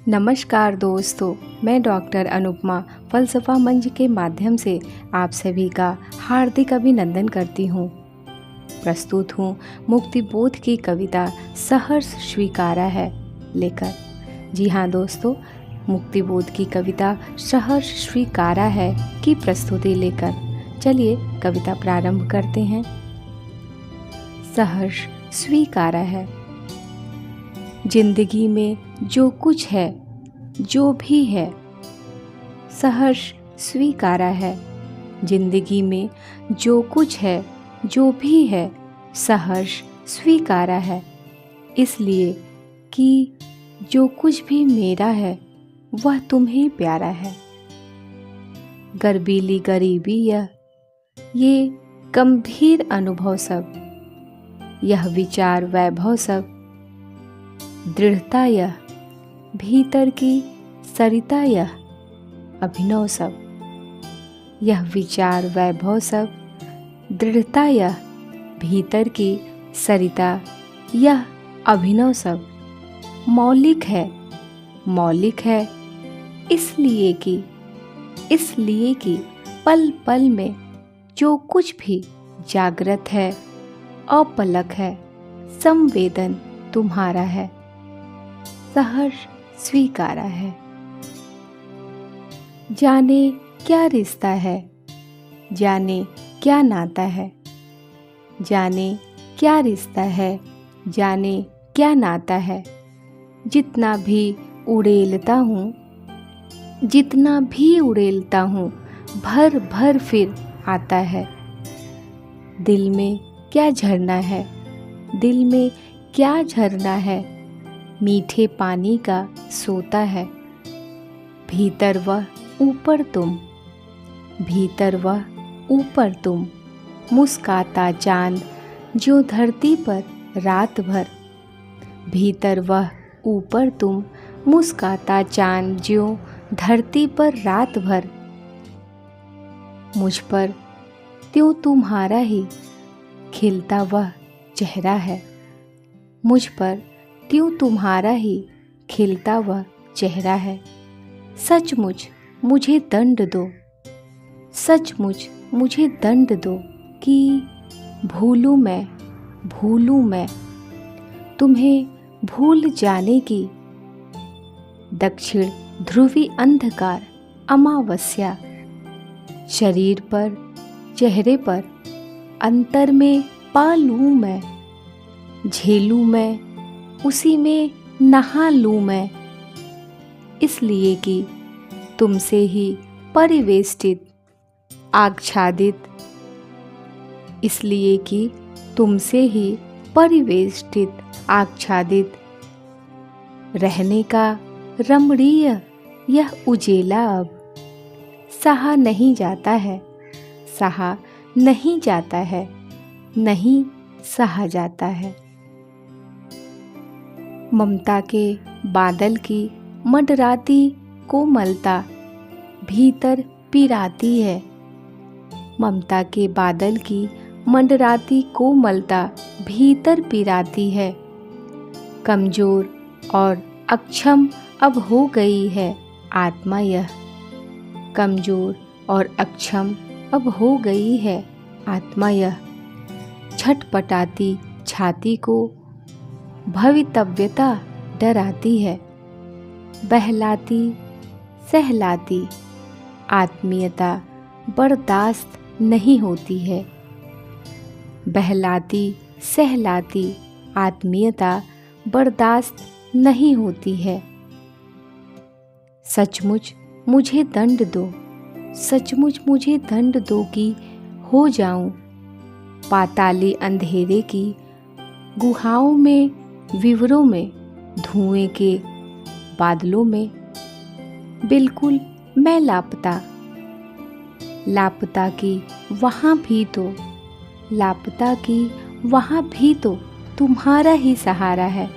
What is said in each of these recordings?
नमस्कार दोस्तों, मैं डॉक्टर अनुपमा फलसफा मंच के माध्यम से आप सभी का हार्दिक अभिनंदन करती हूँ। प्रस्तुत हूँ मुक्ति बोध की कविता सहर्ष स्वीकारा है लेकर। जी हाँ दोस्तों, मुक्ति बोध की कविता सहर्ष स्वीकारा है की प्रस्तुति लेकर चलिए कविता प्रारंभ करते हैं। सहर्ष स्वीकारा है। जिंदगी में जो कुछ है, जो भी है, सहर्ष स्वीकारा है। जिंदगी में जो कुछ है, जो भी है, सहर्ष स्वीकारा है। इसलिए कि जो कुछ भी मेरा है वह तुम्हें प्यारा है। गर्बीली गरीबी ये गंभीर अनुभव सब, यह विचार वैभव सब, दृढ़ता यह भीतर की सरिता यह अभिनव सब। यह विचार वैभव सब, दृढ़ता यह भीतर की सरिता यह अभिनव सब। मौलिक है इसलिए कि पल पल में जो कुछ भी जागृत है, अपलक है, संवेदन तुम्हारा है, सहर्ष स्वीकारा है। जाने क्या रिश्ता है, जाने क्या नाता है, जाने क्या रिश्ता है, जाने क्या नाता है। जितना भी उड़ेलता हूँ भर भर फिर आता है। दिल में क्या झरना है, दिल में क्या झरना है, मीठे पानी का सोता है। भीतर वह ऊपर तुम, मुस्काता चांद जो धरती पर रात भर। भीतर वह ऊपर तुम, मुस्काता चांद जो धरती पर रात भर। मुझ पर त्यों तुम्हारा ही खिलता वह चेहरा है। मुझ पर त्यों तुम्हारा ही खिलता वह चेहरा है। सचमुच मुझे दंड दो, सचमुच मुझे दंड दो कि भूलूं मैं तुम्हें भूल जाने की। दक्षिण ध्रुवी अंधकार अमावस्या, शरीर पर चेहरे पर अंतर में पालूं मैं। झेलूं मैं उसी में नहा लूं मैं। इसलिए कि तुमसे ही परिवेष्टित आच्छादित, इसलिए कि तुमसे ही परिवेष्टित आच्छादित रहने का रमणीय यह उजेला अब सहा नहीं जाता है, सहा नहीं जाता है, नहीं सहा जाता है। ममता के बादल की मंडराती कोमलता भीतर पिराती है। ममता के बादल की मंडराती कोमलता भीतर पिराती है। कमजोर और अक्षम अब हो गई है आत्मा यह। कमजोर और अक्षम अब हो गई है आत्मा यह। छटपटाती छाती को भवितव्यता डराती है। बहलाती सहलाती आत्मीयता बर्दाश्त नहीं होती है। बहलाती सहलाती आत्मीयता बर्दाश्त नहीं होती है। सचमुच मुझे दंड दो, सचमुच मुझे दंड दो कि हो जाऊं पाताली अंधेरे की गुहाओं में, विवरों में, धुएं के बादलों में। बिल्कुल मैं लापता, लापता की वहाँ भी तो, लापता की वहाँ भी तो तुम्हारा ही सहारा है।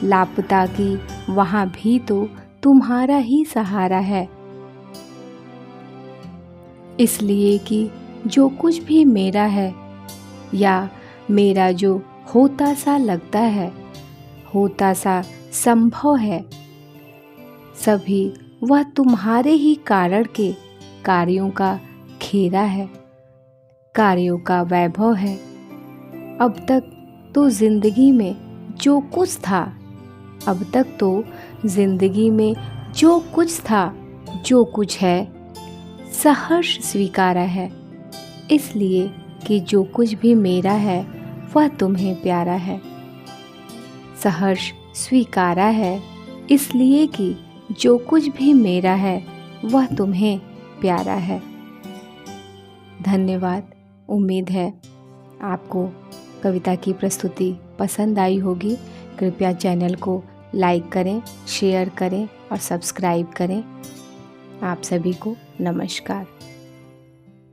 लापता की वहाँ भी तो तुम्हारा ही सहारा है। इसलिए कि जो कुछ भी मेरा है या मेरा जो होता सा लगता है, होता सा संभव है। सभी वह तुम्हारे ही कारण के कार्यों का घेरा है, कार्यों का वैभव है। अब तक तो जिंदगी में जो कुछ था, अब तक तो जिंदगी में जो कुछ था, जो कुछ है, सहर्ष स्वीकारा है। इसलिए कि जो कुछ भी मेरा है वह तुम्हें प्यारा है। सहर्ष स्वीकारा है इसलिए कि जो कुछ भी मेरा है वह तुम्हें प्यारा है। धन्यवाद। उम्मीद है आपको कविता की प्रस्तुति पसंद आई होगी। कृपया चैनल को लाइक करें, शेयर करें और सब्सक्राइब करें। आप सभी को नमस्कार।